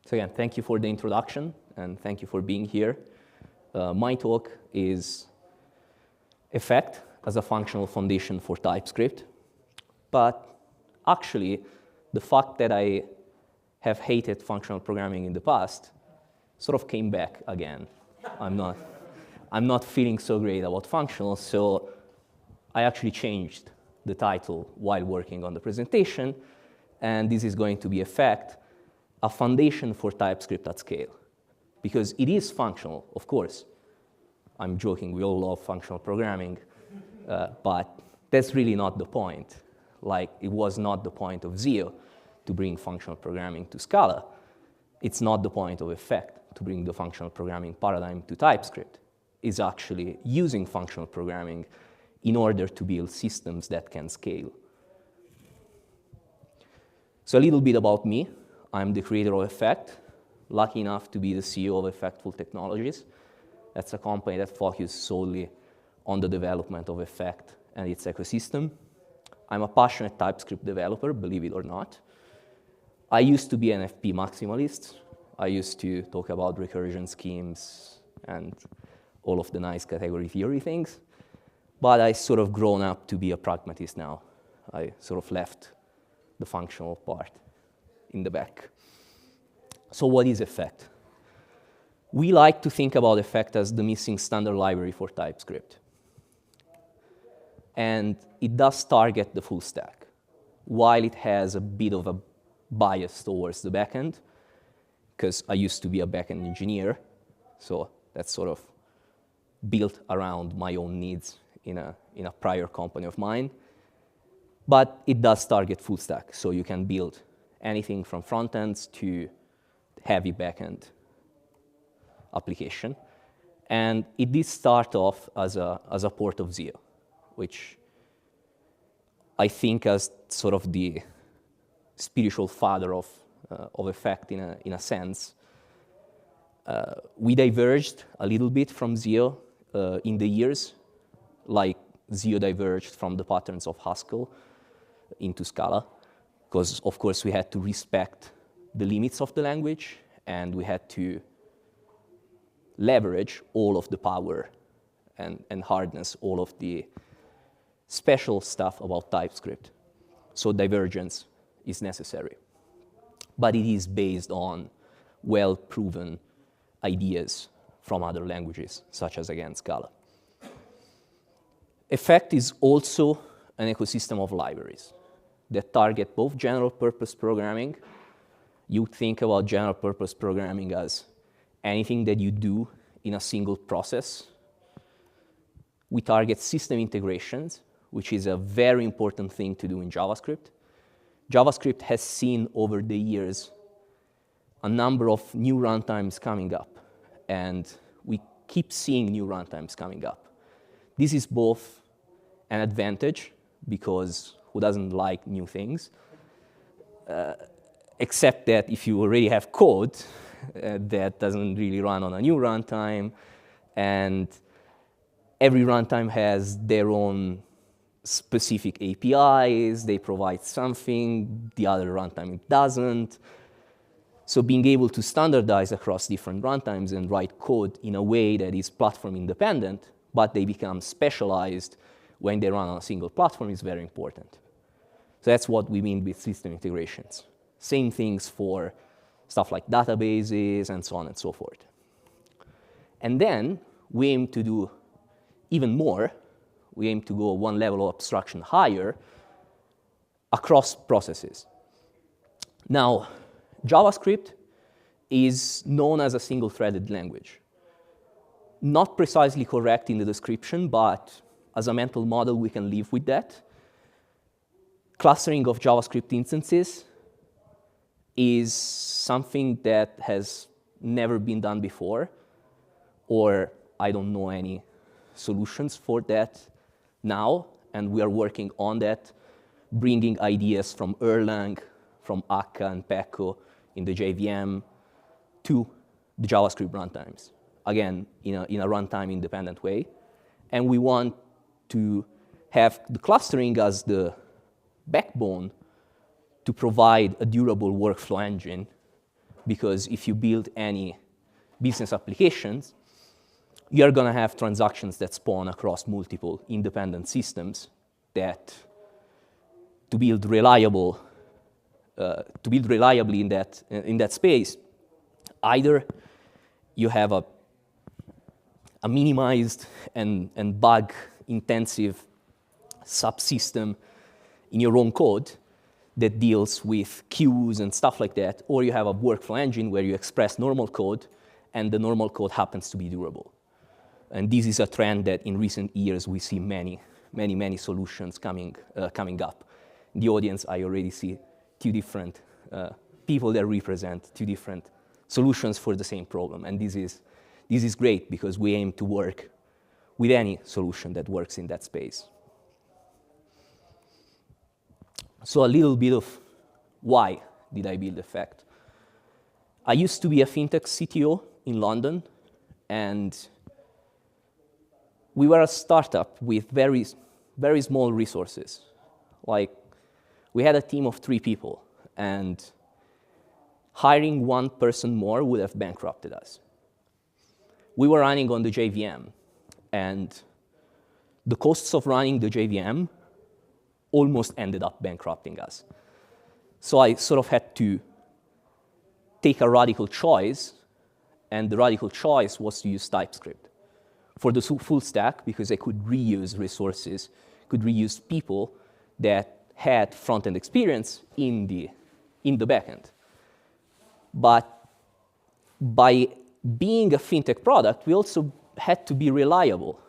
So again, thank you for the introduction, and thank you for being here. My talk is effect as a functional foundation for TypeScript. But actually, the fact that I have hated functional programming in the past sort of came back again. I'm not feeling so great about functional, so I actually changed the title while working on the presentation, and this is going to be effect, a foundation for TypeScript at scale. Because it is functional, of course. I'm joking, we all love functional programming, but that's really not the point. Like, it was not the point of Zio to bring functional programming to Scala. It's not the point of effect to bring the functional programming paradigm to TypeScript. It's actually using functional programming in order to build systems that can scale. So a little bit about me. I'm the creator of Effect, lucky enough to be the CEO of Effectful Technologies. That's a company that focuses solely on the development of Effect and its ecosystem. I'm a passionate TypeScript developer, believe it or not. I used to be an FP maximalist. I used to talk about recursion schemes and all of the nice category theory things. But I sort of grown up to be a pragmatist now. I sort of left the functional part in the back. So what is Effect? We like to think about Effect as the missing standard library for TypeScript. And it does target the full stack, while it has a bit of a bias towards the backend, because I used to be a backend engineer, so that's sort of built around my own needs in a prior company of mine. But it does target full stack, so you can build anything from front ends to heavy backend application. And it did start off as a port of Zio, which I think as sort of the spiritual father of Effect in a sense. We diverged a little bit from Zio in the years, like Zio diverged from the patterns of Haskell into Scala, because of course we had to respect the limits of the language, and we had to leverage all of the power and hardness, all of the special stuff about TypeScript. So divergence is necessary. But it is based on well-proven ideas from other languages, such as, again, Scala. Effect is also an ecosystem of libraries that target both general-purpose programming. You think about general-purpose programming as anything that you do in a single process. We target system integrations, which is a very important thing to do in JavaScript. JavaScript has seen over the years a number of new runtimes coming up, and we keep seeing new runtimes coming up. This is both an advantage, because who doesn't like new things? Except that if you already have code that doesn't really run on a new runtime, and every runtime has their own specific APIs, they provide something, the other runtime doesn't. So being able to standardize across different runtimes and write code in a way that is platform independent, but they become specialized when they run on a single platform is very important. So that's what we mean with system integrations. Same things for stuff like databases and so on and so forth. And then we aim to do even more. We aim to go one level of abstraction higher across processes. Now, JavaScript is known as a single-threaded language. Not precisely correct in the description, but as a mental model, we can live with that. Clustering of JavaScript instances is something that has never been done before, or I don't know any solutions for that now, and we are working on that, bringing ideas from Erlang, from Akka and Pecco in the JVM to the JavaScript runtimes, again, in a runtime independent way. And we want to have the clustering as the backbone to provide a durable workflow engine because if you build any business applications, you're going to have transactions that spawn across multiple independent systems that to build reliably in that space, either you have a minimized and bug-intensive subsystem in your own code that deals with queues and stuff like that, or you have a workflow engine where you express normal code, and the normal code happens to be durable. And this is a trend that in recent years we see many solutions coming up. In the audience, I already see two different people that represent two different solutions for the same problem. And this is great because we aim to work with any solution that works in that space. So a little bit of why did I build Effect. I used to be a fintech CTO in London, and we were a startup with very small resources. Like, we had a team of 3 people, and hiring 1 person more would have bankrupted us. We were running on the JVM, and the costs of running the JVM almost ended up bankrupting us. So I sort of had to take a radical choice, and the radical choice was to use TypeScript for the full stack, because I could reuse resources, could reuse people that had front-end experience in the backend. But by being a fintech product, we also had to be reliable.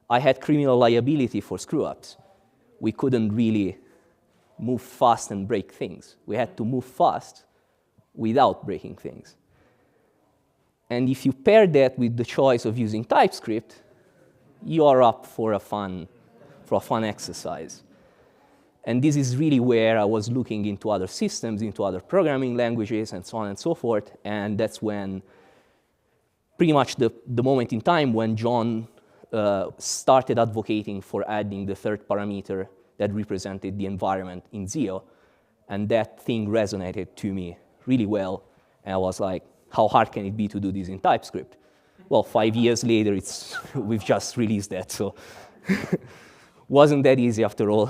I had criminal liability for screw-ups. We couldn't really move fast and break things. We had to move fast without breaking things. And if you pair that with the choice of using TypeScript, you are up for a fun exercise. And this is really where I was looking into other systems, into other programming languages, and so on and so forth. And that's when, pretty much the moment in time when John started advocating for adding the 3rd parameter that represented the environment in Zio. And that thing resonated to me really well. And I was like, how hard can it be to do this in TypeScript? Well, 5 years later, we've just released that, so wasn't that easy after all.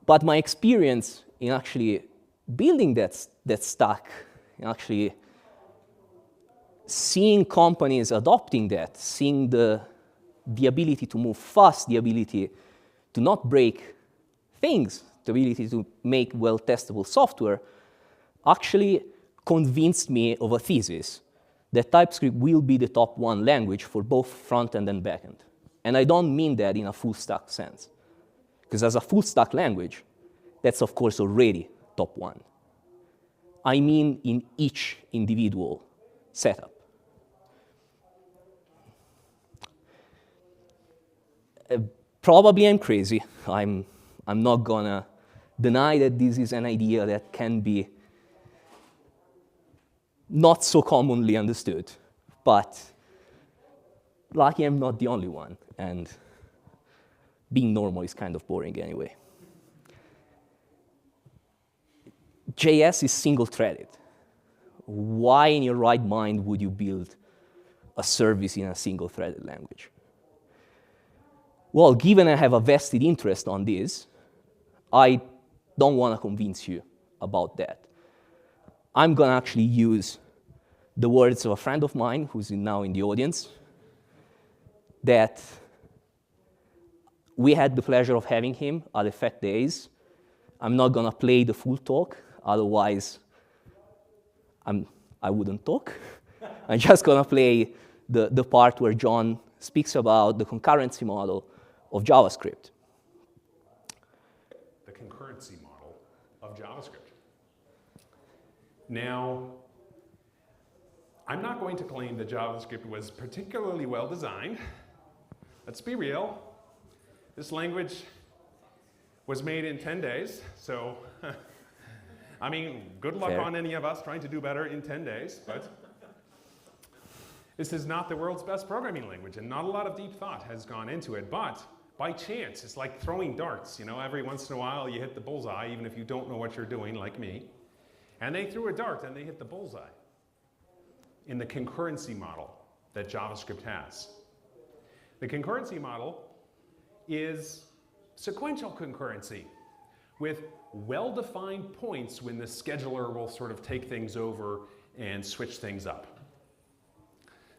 But my experience in actually building that stack, in actually seeing companies adopting that, seeing the ability to move fast, the ability to not break things, the ability to make well-testable software, actually convinced me of a thesis that TypeScript will be the top 1 language for both front-end and back-end. And I don't mean that in a full-stack sense, because as a full-stack language, that's of course already top 1. I mean in each individual setup. Probably I'm crazy. I'm not gonna deny that this is an idea that can be not so commonly understood, but lucky I'm not the only one, and being normal is kind of boring anyway. JS is single-threaded. Why in your right mind would you build a service in a single-threaded language? Well, given I have a vested interest on this, I don't want to convince you about that. I'm going to actually use the words of a friend of mine who's now in the audience, that we had the pleasure of having him at Effect Days. I'm not going to play the full talk, otherwise I wouldn't talk. I'm just going to play the part where John speaks about the concurrency model of JavaScript. The concurrency model of JavaScript. Now, I'm not going to claim that JavaScript was particularly well designed. Let's be real. This language was made in 10 days, so I mean, good luck on any of us trying to do better in 10 days, but this is not the world's best programming language, and not a lot of deep thought has gone into it, but by chance. It's like throwing darts, you know, every once in a while you hit the bullseye, even if you don't know what you're doing, like me. And they threw a dart and they hit the bullseye in the concurrency model that JavaScript has. The concurrency model is sequential concurrency with well-defined points when the scheduler will sort of take things over and switch things up.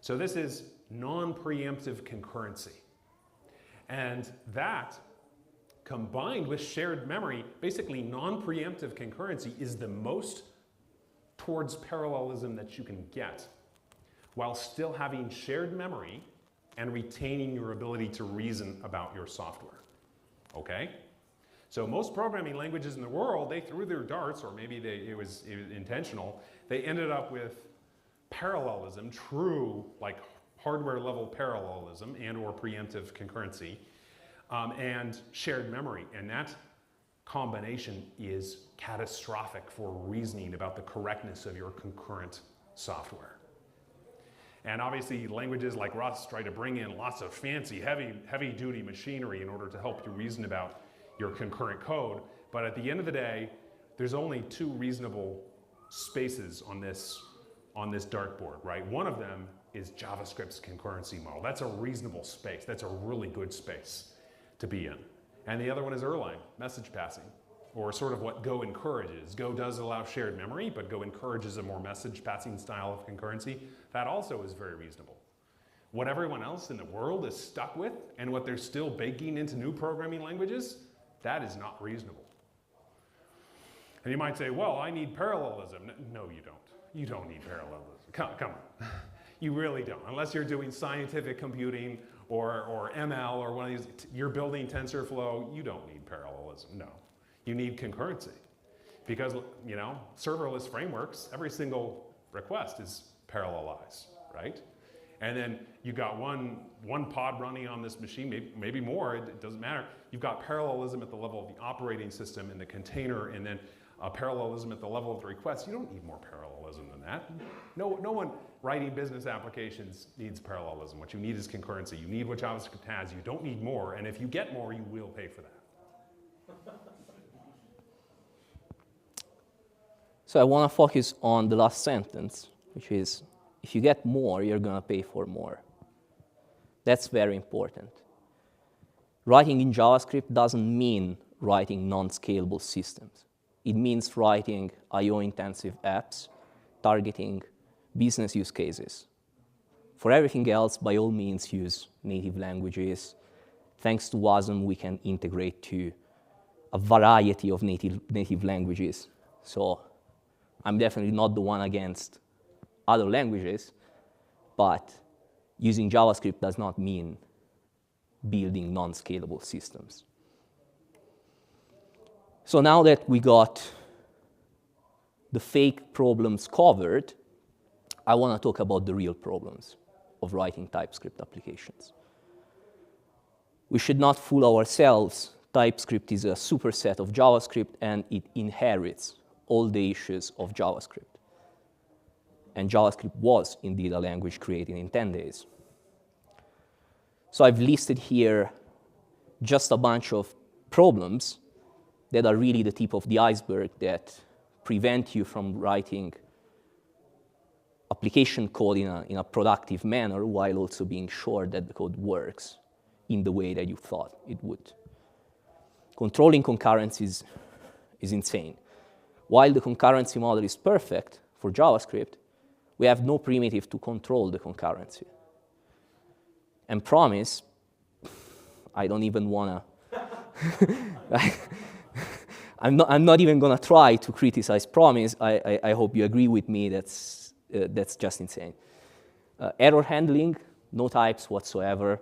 So this is non-preemptive concurrency. And that, combined with shared memory, basically non-preemptive concurrency is the most towards parallelism that you can get, while still having shared memory and retaining your ability to reason about your software, okay? So most programming languages in the world, they threw their darts, or maybe it was intentional, they ended up with parallelism, true, like hardware level parallelism and or preemptive concurrency, and shared memory. And that combination is catastrophic for reasoning about the correctness of your concurrent software. And obviously languages like Rust try to bring in lots of fancy, heavy-duty machinery in order to help you reason about your concurrent code. But at the end of the day, there's only two reasonable spaces on this dartboard, right? One of them is JavaScript's concurrency model. That's a reasonable space. That's a really good space to be in. And the other one is Erlang, message passing, or sort of what Go encourages. Go does allow shared memory, but Go encourages a more message passing style of concurrency. That also is very reasonable. What everyone else in the world is stuck with, and what they're still baking into new programming languages, that is not reasonable. And you might say, well, I need parallelism. No, you don't. You don't need parallelism. Come on. You really don't. Unless you're doing scientific computing or ML or one of these, you're building TensorFlow, you don't need parallelism, no. You need concurrency. Because, you know, serverless frameworks, every single request is parallelized, right? And then you've got one pod running on this machine, maybe more, it doesn't matter. You've got parallelism at the level of the operating system and the container, and then parallelism at the level of the request. You don't need more parallelism than that. No one writing business applications needs parallelism. What you need is concurrency. You need what JavaScript has. You don't need more, and if you get more, you will pay for that. So I want to focus on the last sentence, which is, if you get more, you're going to pay for more. That's very important. Writing in JavaScript doesn't mean writing non-scalable systems. It means writing I/O-intensive apps, targeting business use cases. For everything else, by all means, use native languages. Thanks to WASM, we can integrate to a variety of native languages. So I'm definitely not the one against other languages, but using JavaScript does not mean building non-scalable systems. So now that we got the fake problems covered, I want to talk about the real problems of writing TypeScript applications. We should not fool ourselves. TypeScript is a superset of JavaScript, and it inherits all the issues of JavaScript. And JavaScript was indeed a language created in 10 days. So I've listed here just a bunch of problems that are really the tip of the iceberg that prevent you from writing application code in a productive manner while also being sure that the code works in the way that you thought it would. Controlling concurrencies is insane. While the concurrency model is perfect for JavaScript, we have no primitive to control the concurrency. And promise, I don't even want to... I'm not even going to try to criticize promise. I hope you agree with me. That's just insane. Error handling, no types whatsoever.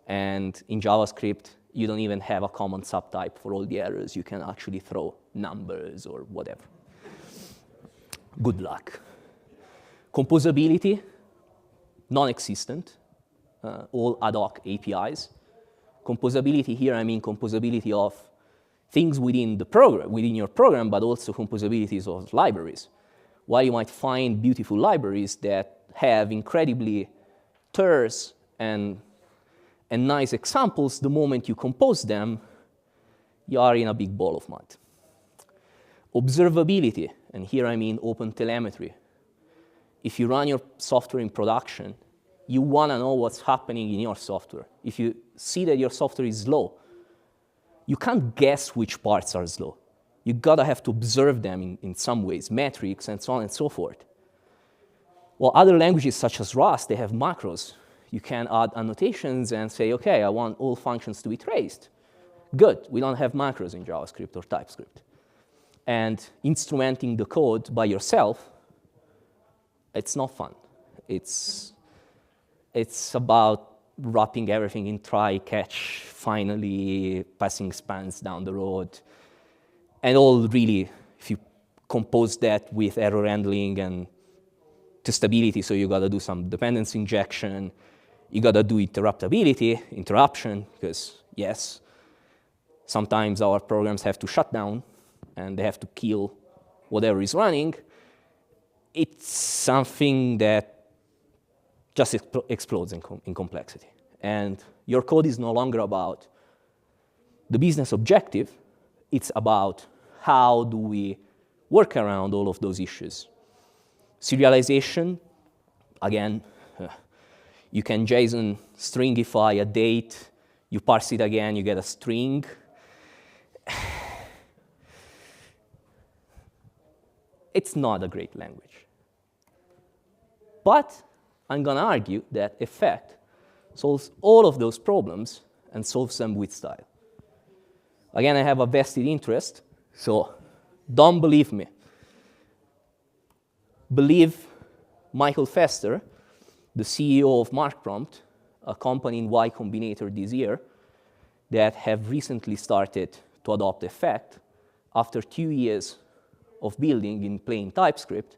And in JavaScript, you don't even have a common subtype for all the errors. You can actually throw numbers or whatever. Good luck. Composability, non-existent. All ad hoc APIs. Composability here, I mean composability of things within the program, within your program, but also composabilities of libraries. While you might find beautiful libraries that have incredibly terse and and nice examples, the moment you compose them, you are in a big ball of mud. Observability, and here I mean open-telemetry. If you run your software in production, you want to know what's happening in your software. If you see that your software is slow, you can't guess which parts are slow. You gotta have to observe them in some ways, metrics and so on and so forth. Well, other languages such as Rust, they have macros. You can add annotations and say, okay, I want all functions to be traced. Good, we don't have macros in JavaScript or TypeScript. And instrumenting the code by yourself, it's not fun. It's about wrapping everything in try, catch, finally, passing spans down the road. And all really, if you compose that with error handling and testability, so you got to do some dependency injection, you got to do interruption, because yes, sometimes our programs have to shut down and they have to kill whatever is running. It's something that just explodes in complexity. And your code is no longer about the business objective, it's about how do we work around all of those issues. Serialization, again, you can JSON stringify a date, you parse it again, you get a string. It's not a great language. But I'm going to argue that effect solves all of those problems and solves them with style. Again, I have a vested interest, so don't believe me. Believe Michael Fester, the CEO of MarkPrompt, a company in Y Combinator this year, that have recently started to adopt effect after 2 years of building in plain TypeScript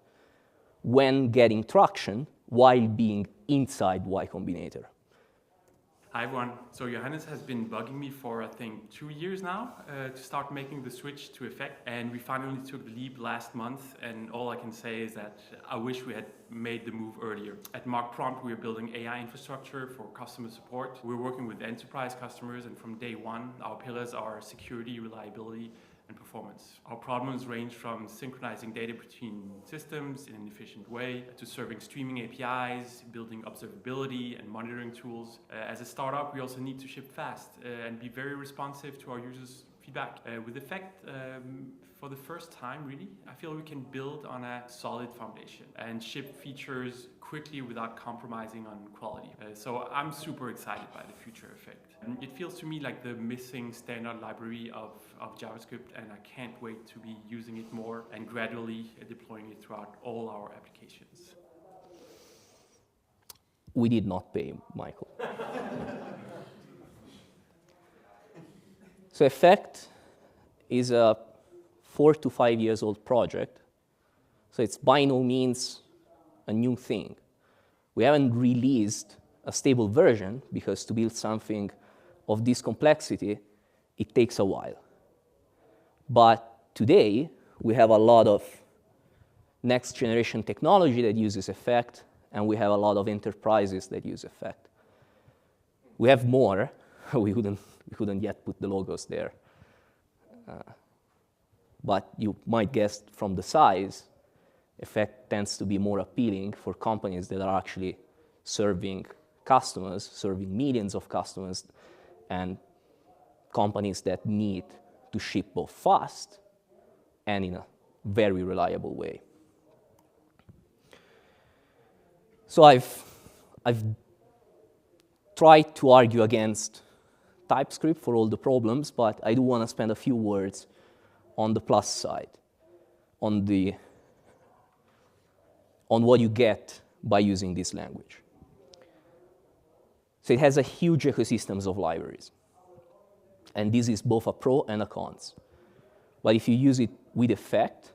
when getting traction while being inside Y Combinator. Hi everyone. So Johannes has been bugging me for, I think, 2 years now to start making the switch to effect. And we finally took the leap last month. And all I can say is that I wish we had made the move earlier. At MarkPrompt, we are building AI infrastructure for customer support. We're working with enterprise customers. And from day one, our pillars are security, reliability, and performance. Our problems range from synchronizing data between systems in an efficient way to serving streaming APIs, building observability and monitoring tools. As a startup, we also need to ship fast and be very responsive to our users' feedback. With Effect, for the first time, really, I feel we can build on a solid foundation and ship features quickly without compromising on quality. So I'm super excited by the future Effect. And it feels to me like the missing standard library of JavaScript, and I can't wait to be using it more and gradually deploying it throughout all our applications. We did not pay Michael. So Effect is a 4 to 5 years old project. So it's by no means a new thing. We haven't released a stable version because to build something of this complexity, it takes a while. But today, we have a lot of next generation technology that uses Effect, and we have a lot of enterprises that use Effect. We have more. We couldn't yet put the logos there. But you might guess from the size, Effect tends to be more appealing for companies that are actually serving customers, serving millions of customers, and companies that need to ship both fast and in a very reliable way. So I've tried to argue against TypeScript for all the problems, but I do want to spend a few words on the plus side, on what you get by using this language. So it has a huge ecosystem of libraries. And this is both a pro and a cons. But if you use it with Effect,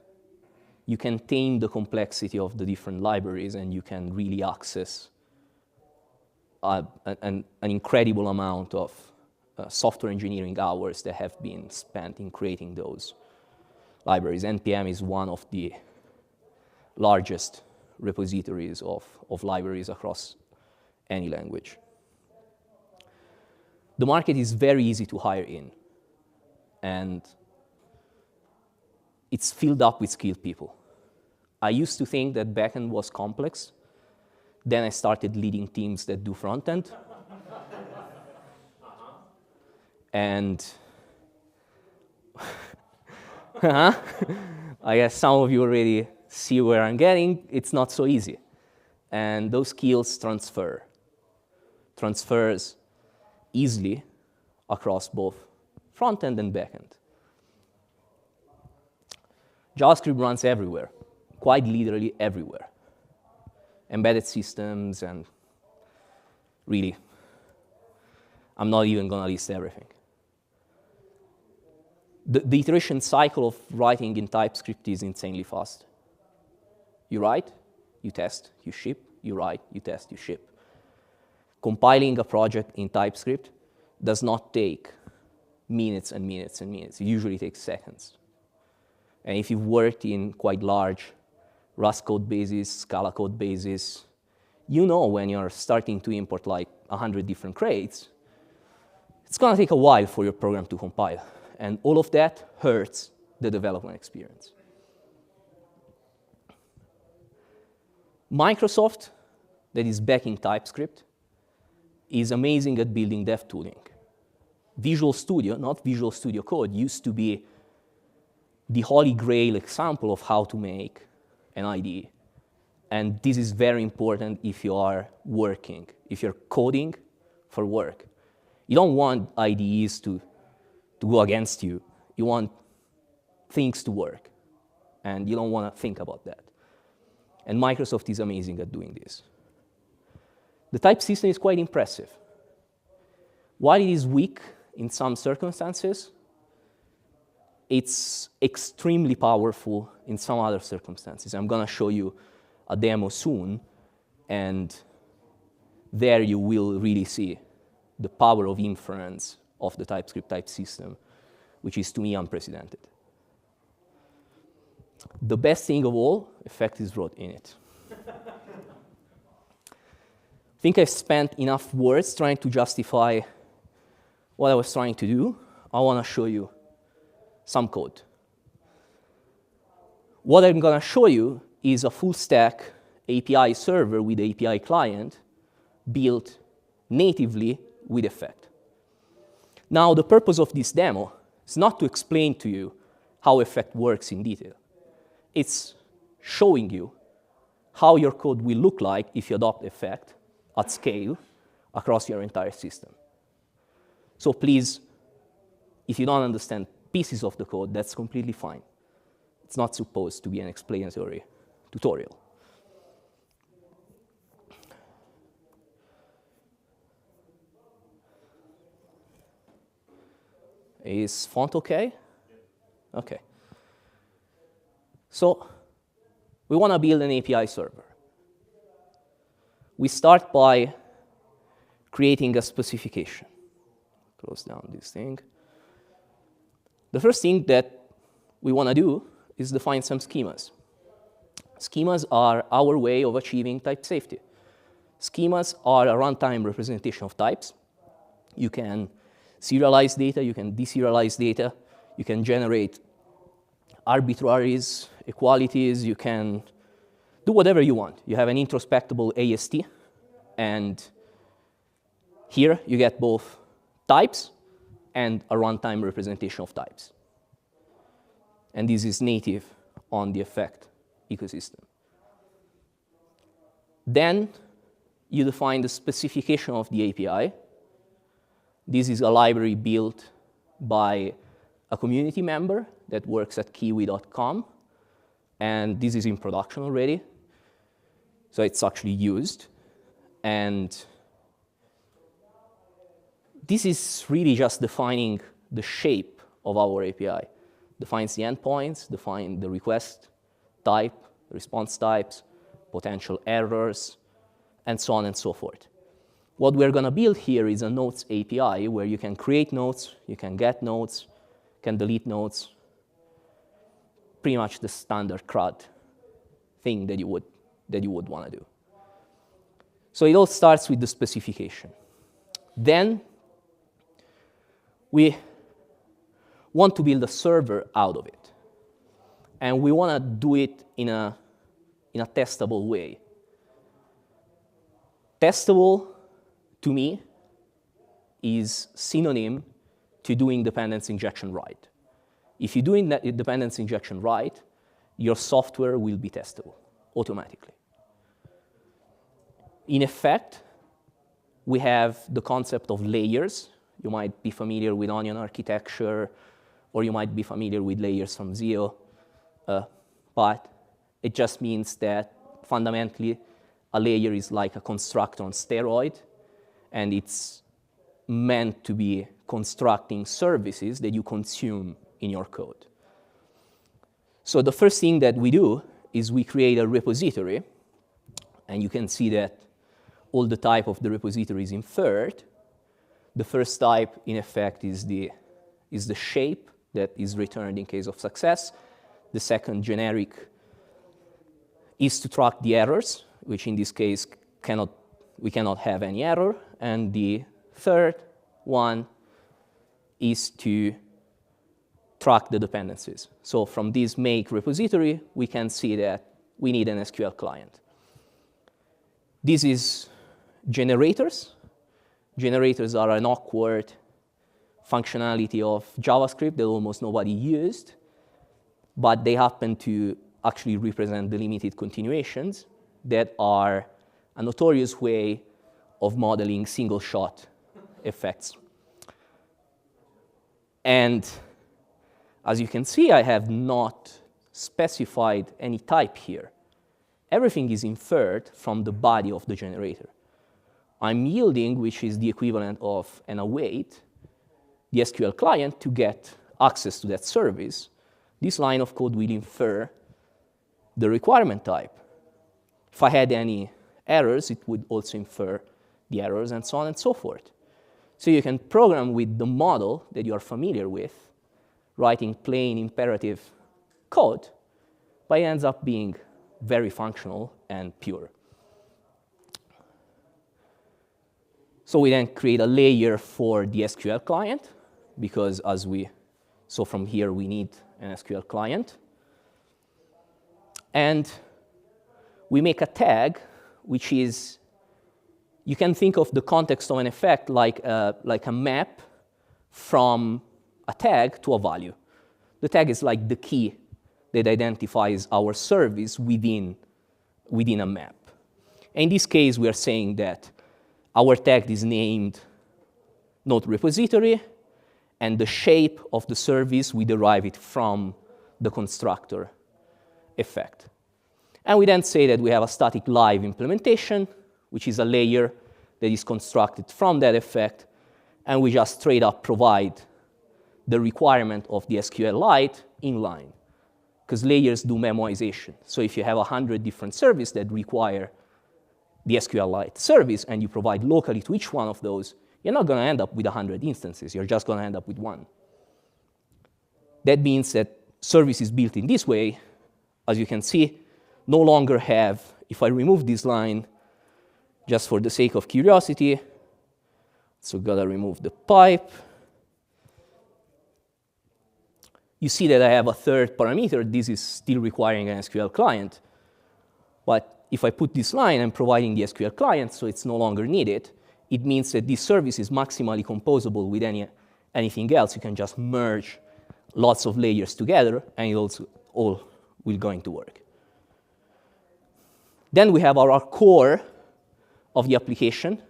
you can tame the complexity of the different libraries and you can really access an incredible amount of software engineering hours that have been spent in creating those libraries. NPM is one of the largest repositories of libraries across any language. the market is very easy to hire in, and it's filled up with skilled people. I used to think that backend was complex. Then I started leading teams that do front-end. And I guess some of you already see where I'm getting. It's not so easy. And those skills transfers easily across both front-end and back-end. JavaScript runs everywhere, quite literally everywhere. Embedded systems and really, I'm not even going to list everything. The iteration cycle of writing in TypeScript is insanely fast. You write, you test, you ship, you write, you test, you ship. Compiling a project in TypeScript does not take minutes and minutes and minutes. It usually takes seconds. And if you've worked in quite large Rust code bases, Scala code bases, you know when you're starting to import like 100 different crates, it's going to take a while for your program to compile. And all of that hurts the development experience. Microsoft, that is backing TypeScript, is amazing at building dev tooling. Visual Studio, not Visual Studio Code, used to be the holy grail example of how to make an IDE. And this is very important if you are working, if you're coding for work. You don't want IDEs to go against you. You want things to work. And you don't want to think about that. And Microsoft is amazing at doing this. The type system is quite impressive. While it is weak in some circumstances, it's extremely powerful in some other circumstances. I'm going to show you a demo soon, and there you will really see the power of inference of the TypeScript type system, which is, to me, unprecedented. The best thing of all, effect is wrote in it. I think I've spent enough words trying to justify what I was trying to do. I want to show you some code. What I'm going to show you is a full-stack API server with API client built natively with Effect. Now, the purpose of this demo is not to explain to you how Effect works in detail. It's showing you how your code will look like if you adopt Effect at scale across your entire system. So please, if you don't understand pieces of the code, that's completely fine. It's not supposed to be an explanatory tutorial. Is font okay? Okay. So we want to build an API server. We start by creating a specification. Close down this thing. The first thing that we want to do is define some schemas. Schemas are our way of achieving type safety. Schemas are a runtime representation of types. You can serialize data, you can deserialize data, you can generate arbitraries, equalities, you can do whatever you want. You have an introspectable AST, and here you get both types and a runtime representation of types. And this is native on the Effect ecosystem. Then you define the specification of the API. This is a library built by a community member that works at kiwi.com. And this is in production already. So it's actually used. And this is really just defining the shape of our API. Defines the endpoints, defines the request type, response types, potential errors, and so on and so forth. What we're going to build here is a nodes API where you can create nodes, you can get nodes, can delete nodes, pretty much the standard CRUD thing that you would want to do. So it all starts with the specification. Then we want to build a server out of it. And we want to do it in a testable way. Testable, to me, is synonym to doing dependency injection right. If you're doing that dependency injection right, your software will be testable automatically. In effect, we have the concept of layers. You might be familiar with onion architecture, or you might be familiar with layers from Zio. But it just means that fundamentally, a layer is like a constructor on steroid, and it's meant to be constructing services that you consume in your code. So the first thing that we do is we create a repository, and you can see that all the type of the repository is inferred. The first type, in effect, is the shape that is returned in case of success. The second, generic, is to track the errors, which in this case we cannot have any error. And the third one is to track the dependencies. So from this make repository, we can see that we need an SQL client. This is generators. Generators are an awkward functionality of JavaScript that almost nobody used, but they happen to actually represent delimited continuations that are a notorious way of modeling single-shot effects. And as you can see, I have not specified any type here. Everything is inferred from the body of the generator. I'm yielding, which is the equivalent of an await, the SQL client to get access to that service. This line of code will infer the requirement type. If I had any errors, it would also infer the errors, and so on and so forth. So you can program with the model that you are familiar with, writing plain imperative code, but it ends up being very functional and pure. So we then create a layer for the SQL client, because so from here we need an SQL client. And we make a tag, which is, you can think of the context of an effect like a map from a tag to a value. The tag is like the key that identifies our service within a map. In this case, we are saying that our tag is named node repository, and the shape of the service, we derive it from the constructor effect. And we then say that we have a static live implementation, which is a layer that is constructed from that effect, and we just straight up provide the requirement of the SQLite inline, because layers do memoization. So if you have 100 different services that require the SQLite service, and you provide locally to each one of those, you're not going to end up with 100 instances. You're just going to end up with one. That means that services built in this way, as you can see, no longer have, if I remove this line, just for the sake of curiosity, so got to remove the pipe. You see that I have a third parameter. This is still requiring an SQL client. But if I put this line, I'm providing the SQL client, so it's no longer needed. It means that this service is maximally composable with anything else. You can just merge lots of layers together, and it also all will going to work. Then we have our core of the application.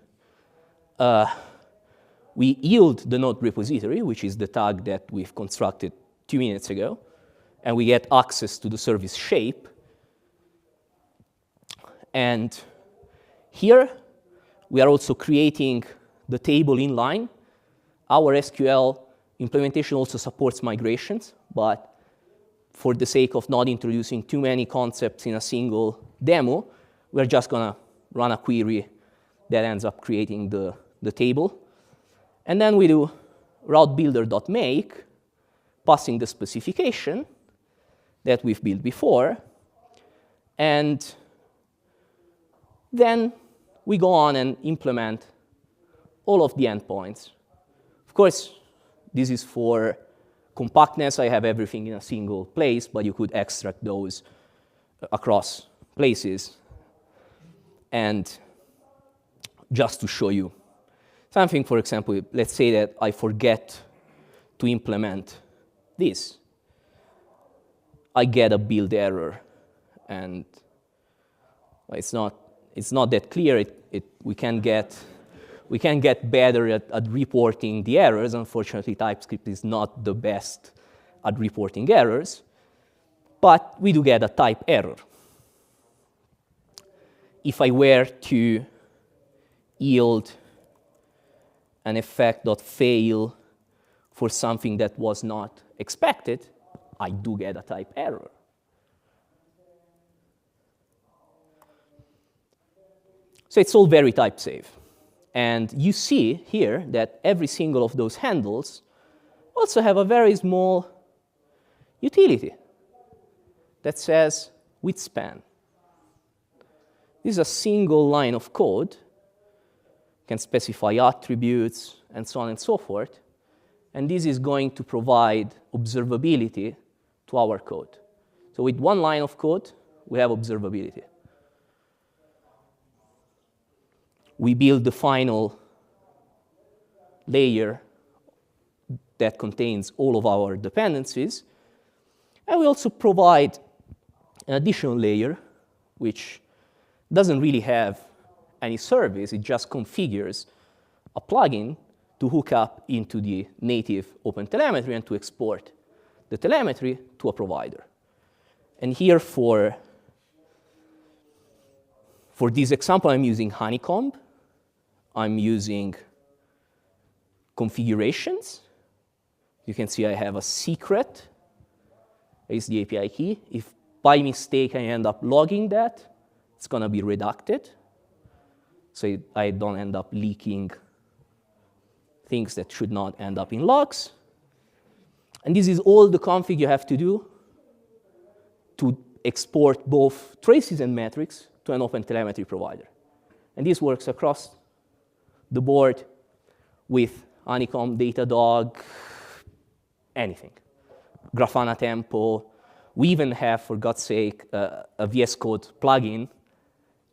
We yield the node repository, which is the tag that we've constructed 2 minutes ago, and we get access to the service shape. And here, we are also creating the table inline. Our SQL implementation also supports migrations, but for the sake of not introducing too many concepts in a single demo, we're just going to run a query that ends up creating the table. And then we do routebuilder.make, passing the specification that we've built before. And then we go on and implement all of the endpoints. Of course, This is for compactness. I have everything in a single place, but you could extract those across places. And just to show you something, for example, let's say that I forget to implement this. I get a build error, and it's not that clear. We can get better at reporting the errors. Unfortunately, TypeScript is not the best at reporting errors, but we do get a type error. If I were to yield an effect.fail for something that was not expected, I do get a type error. So it's all very type safe. And you see here that every single of those handles also have a very small utility that says width span. This is a single line of code, can specify attributes and so on and so forth. And this is going to provide observability to our code. So with one line of code, we have observability. We build the final layer that contains all of our dependencies. And we also provide an additional layer, which doesn't really have any service. It just configures a plugin to hook up into the native open-telemetry and to export the telemetry to a provider. And here for this example, I'm using Honeycomb. I'm using configurations. You can see I have a secret. Is the API key. If by mistake I end up logging that, it's going to be reducted, so I don't end up leaking things that should not end up in logs. And this is all the config you have to do to export both traces and metrics to an open-telemetry provider. And this works across the board with Honeycomb, Datadog, anything. Grafana Tempo. We even have, for God's sake, a VS Code plugin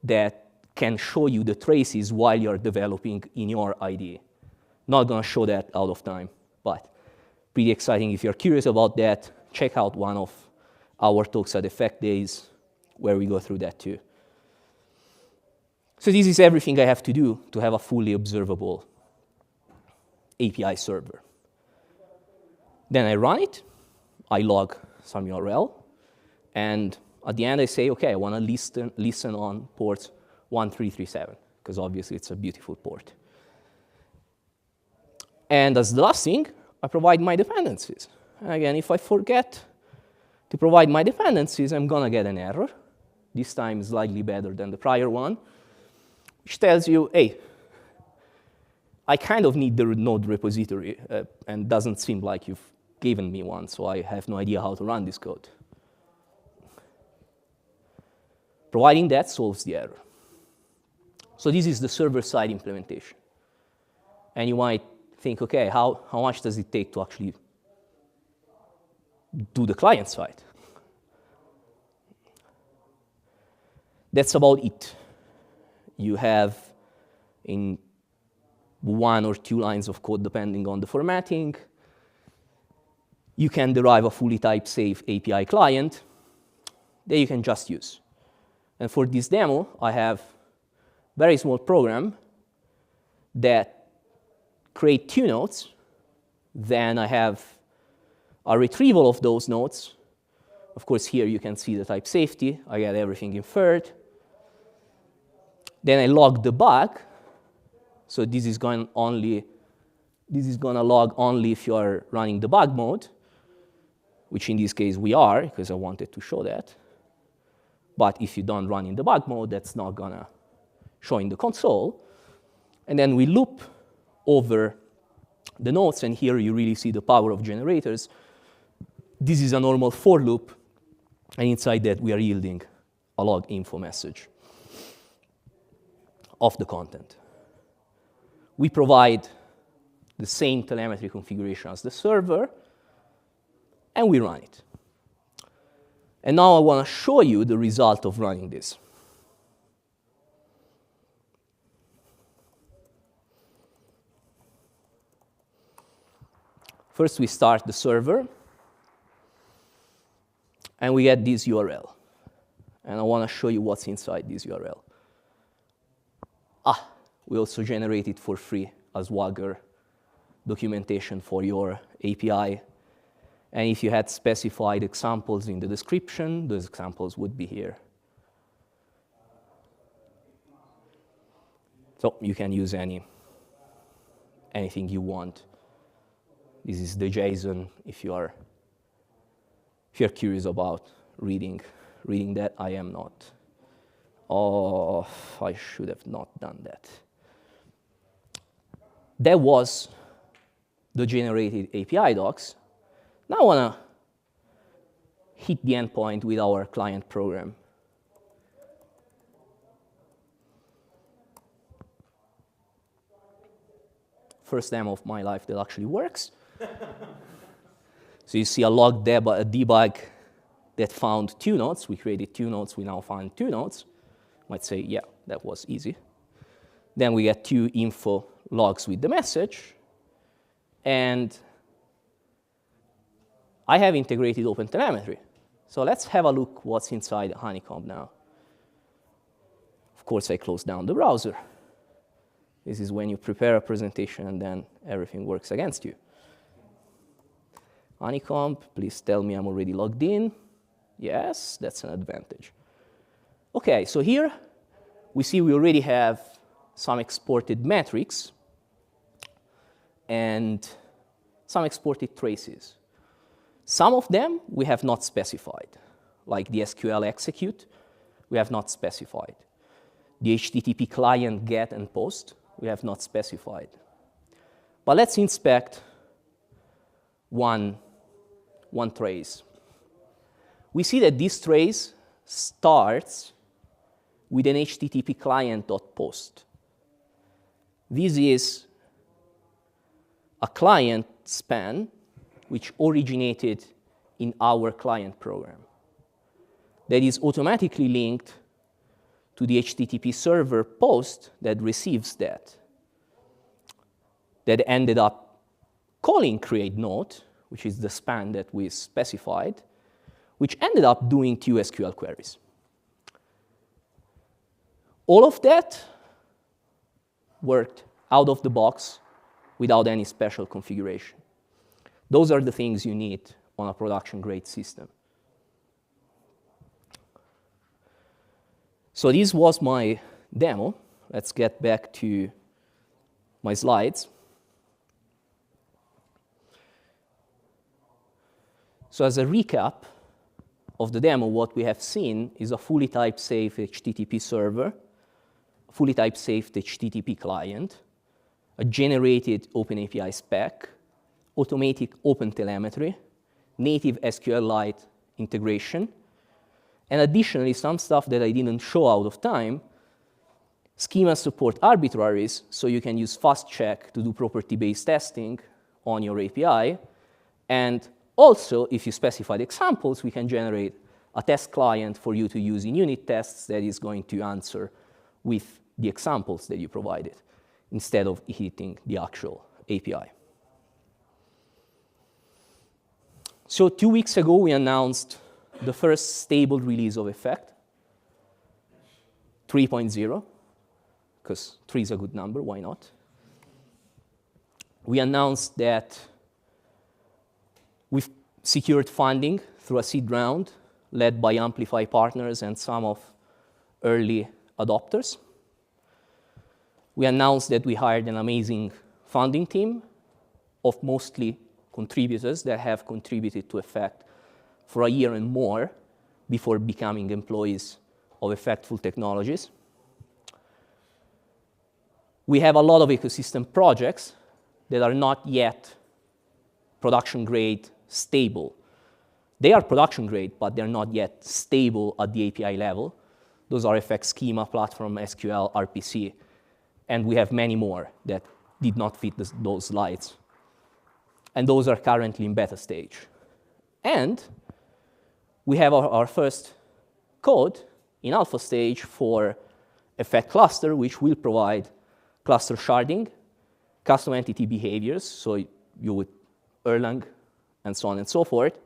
that can show you the traces while you're developing in your IDE. Not going to show that out of time, but pretty exciting. If you're curious about that, check out one of our talks at Effect Days where we go through that too. So this is everything I have to do to have a fully observable API server. Then I run it, I log some URL, and at the end I say, okay, I want to listen on ports 1337, because obviously it's a beautiful port. And as the last thing, I provide my dependencies. And again, if I forget to provide my dependencies, I'm going to get an error. This time slightly better than the prior one, which tells you, hey, I kind of need the node repository, and doesn't seem like you've given me one, so I have no idea how to run this code. Providing that solves the error. So this is the server-side implementation. And you might think, okay, how much does it take to actually do the client side? That's about it. You have in 1 or 2 lines of code, depending on the formatting. You can derive a fully type-safe API client that you can just use. And for this demo, I have a very small program that create 2 nodes. Then I have a retrieval of those nodes. Of course, here you can see the type safety. I get everything inferred. Then I log the bug. So this is going to log only if you are running debug mode, which in this case we are, because I wanted to show that. But if you don't run in debug mode, that's not going to show in the console. And then we loop over the nodes, and here you really see the power of generators. This is a normal for loop, and inside that we are yielding a log info message of the content. We provide the same telemetry configuration as the server, and we run it. And now I want to show you the result of running this. First, we start the server, and we get this URL. And I want to show you what's inside this URL. We also generate it for free as Swagger documentation for your API. And if you had specified examples in the description, those examples would be here. So you can use anything you want. This is the JSON if you're curious about reading that. I am not. Oh, I should have not done that. That was the generated API docs. Now I want to hit the endpoint with our client program. First demo of my life that actually works. So you see a log debug that found 2 nodes. We created 2 nodes. We now find 2 nodes. Might say, yeah, that was easy. Then we get 2 info logs with the message. And I have integrated open-telemetry. So let's have a look what's inside Honeycomb now. Of course, I close down the browser. This is when you prepare a presentation and then everything works against you. Honeycomb, please tell me I'm already logged in. Yes, that's an advantage. OK, so here we see we already have some exported metrics and some exported traces. Some of them we have not specified, like the SQL execute, we have not specified. The HTTP client get and post, we have not specified. But let's inspect one trace. We see that this trace starts with an HTTP client.post. This is a client span which originated in our client program that is automatically linked to the HTTP server post that receives that ended up calling create node, which is the span that we specified, which ended up doing 2 SQL queries. All of that worked out of the box without any special configuration. Those are the things you need on a production-grade system. So this was my demo. Let's get back to my slides. So as a recap of the demo, what we have seen is a fully type-safe HTTP server, a fully type-safe HTTP client, a generated OpenAPI spec, automatic open-telemetry, native SQLite integration, and additionally, some stuff that I didn't show out of time, schema support arbitraries, so you can use fast check to do property-based testing on your API. And also, if you specify the examples, we can generate a test client for you to use in unit tests that is going to answer with the examples that you provided, instead of hitting the actual API. So 2 weeks ago, we announced the first stable release of Effect, 3.0, because 3 is a good number, why not? We announced that we've secured funding through a seed round led by Amplify partners and some of early adopters. We announced that we hired an amazing founding team of mostly contributors that have contributed to Effect for a year and more before becoming employees of Effectful Technologies. We have a lot of ecosystem projects that are not yet production-grade stable. They are production-grade, but they're not yet stable at the API level. Those are Effect Schema, Platform, SQL, RPC, and we have many more that did not fit those slides. And those are currently in beta stage. And we have our first code in alpha stage for effect cluster, which will provide cluster sharding, custom entity behaviors, so you would Erlang, and so on and so forth.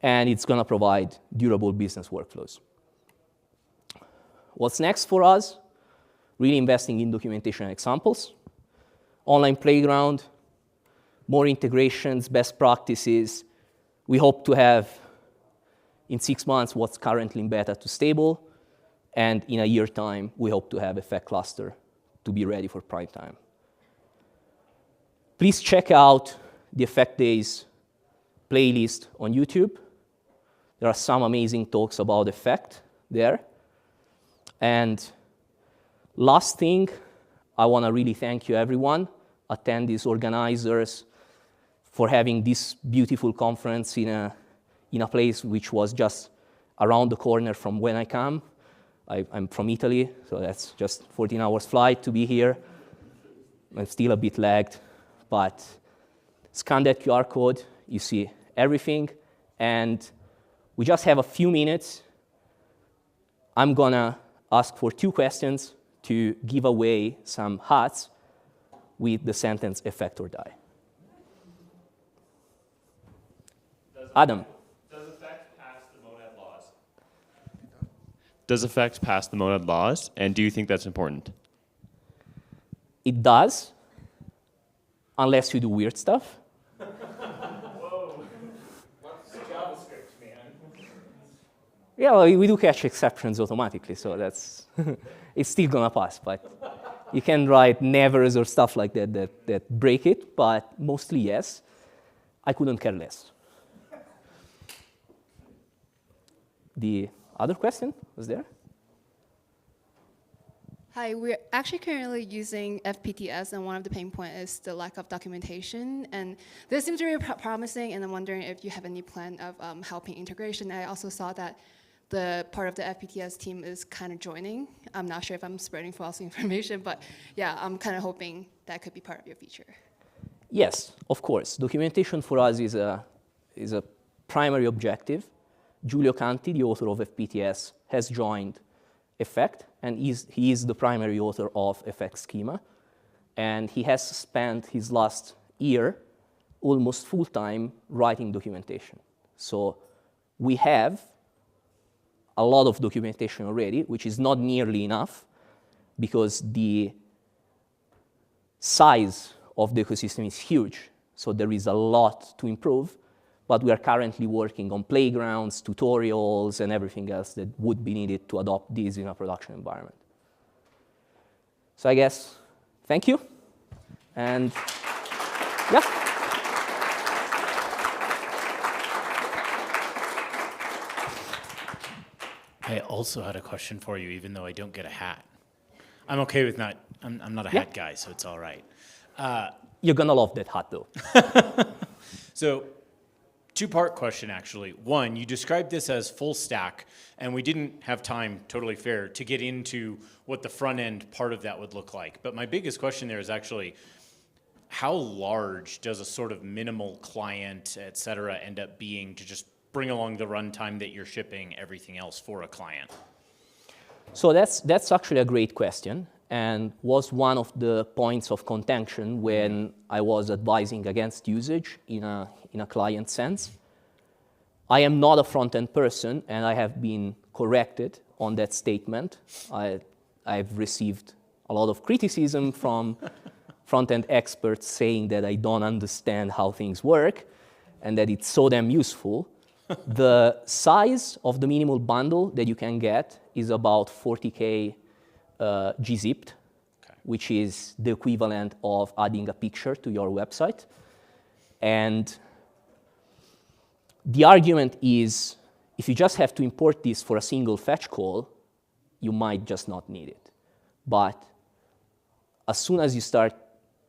And it's going to provide durable business workflows. What's next for us? Really investing in documentation examples, online playground, more integrations, best practices. We hope to have, in 6 months, what's currently in beta to stable. And in a year time, we hope to have effect cluster to be ready for prime time. Please check out the Effect Days playlist on YouTube. There are some amazing talks about effect there. And last thing, I want to really thank you, everyone, attendees, organizers, for having this beautiful conference in a place which was just around the corner from when I come. I'm from Italy, so that's just 14 hours flight to be here. I'm still a bit lagged, but scan that QR code, you see everything, and we just have a few minutes. I'm gonna ask for 2 questions to give away some hats with the sentence effect or die. Adam. Does effect pass the monad laws? Does effect pass the monad laws, and do you think that's important? It does, unless you do weird stuff. Whoa. What's JavaScript, man? Yeah, well, we do catch exceptions automatically, so that's it's still gonna pass. But you can write nevers or stuff like that break it, but mostly yes. I couldn't care less. The other question was there? Hi, we're actually currently using FPTS, and one of the pain points is the lack of documentation. And this seems really promising, and I'm wondering if you have any plan of helping integration. I also saw that the part of the FPTS team is kind of joining. I'm not sure if I'm spreading false information, but yeah, I'm kind of hoping that could be part of your feature. Yes, of course. Documentation for us is a primary objective. Giulio Canti, the author of FPTS, has joined Effect, and he is the primary author of Effect Schema. And he has spent his last year almost full-time writing documentation. So we have a lot of documentation already, which is not nearly enough, because the size of the ecosystem is huge. So there is a lot to improve. But we are currently working on playgrounds, tutorials, and everything else that would be needed to adopt these in a production environment. So I guess, thank you. And yeah. I also had a question for you, even though I don't get a hat. I'm okay with not, I'm not a hat guy, so it's all right. You're gonna love that hat, though. So, 2-part question, actually. One, you described this as full stack, and we didn't have time, totally fair, to get into what the front end part of that would look like. But my biggest question there is actually, how large does a sort of minimal client, et cetera, end up being to just bring along the runtime that you're shipping everything else for a client? So that's actually a great question, and was one of the points of contention when I was advising against usage in a client sense. I am not a front-end person, and I have been corrected on that statement. I've received a lot of criticism from front-end experts saying that I don't understand how things work and that it's so damn useful. The size of the minimal bundle that you can get is about 40K gzipped, which is the equivalent of adding a picture to your website. And the argument is, if you just have to import this for a single fetch call, you might just not need it. But as soon as you start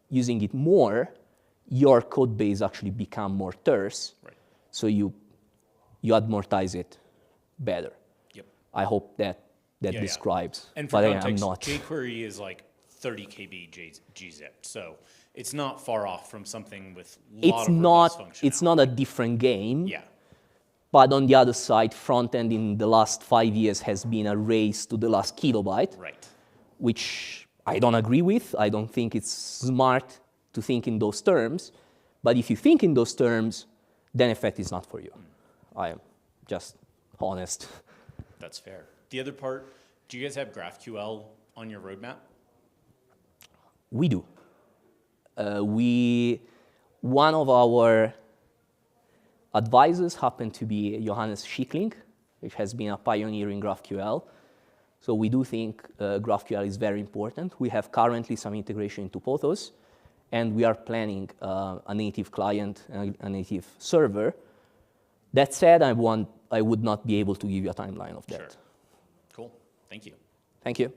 using it more, your code base actually becomes more terse, right. So you amortize it better. Yep. I hope that describes. And for context, I'm not. jQuery is like 30 KB gzip. So it's not far off from something with a lot It's of robust functionality. it's not a different game. Yeah. But on the other side, front end in the last 5 years has been a race to the last kilobyte, Right. which I don't agree with. I don't think it's smart to think in those terms. But if you think in those terms, then Effect is not for you. I am just honest. That's fair. The other part, do you guys have GraphQL on your roadmap? We do. One of our advisors happened to be Johannes Schickling, which has been a pioneer in GraphQL. So we do think GraphQL is very important. We have currently some integration into Pothos, and we are planning a native client, a native server. That said, I would not be able to give you a timeline of that. Sure. Cool. Thank you. Thank you.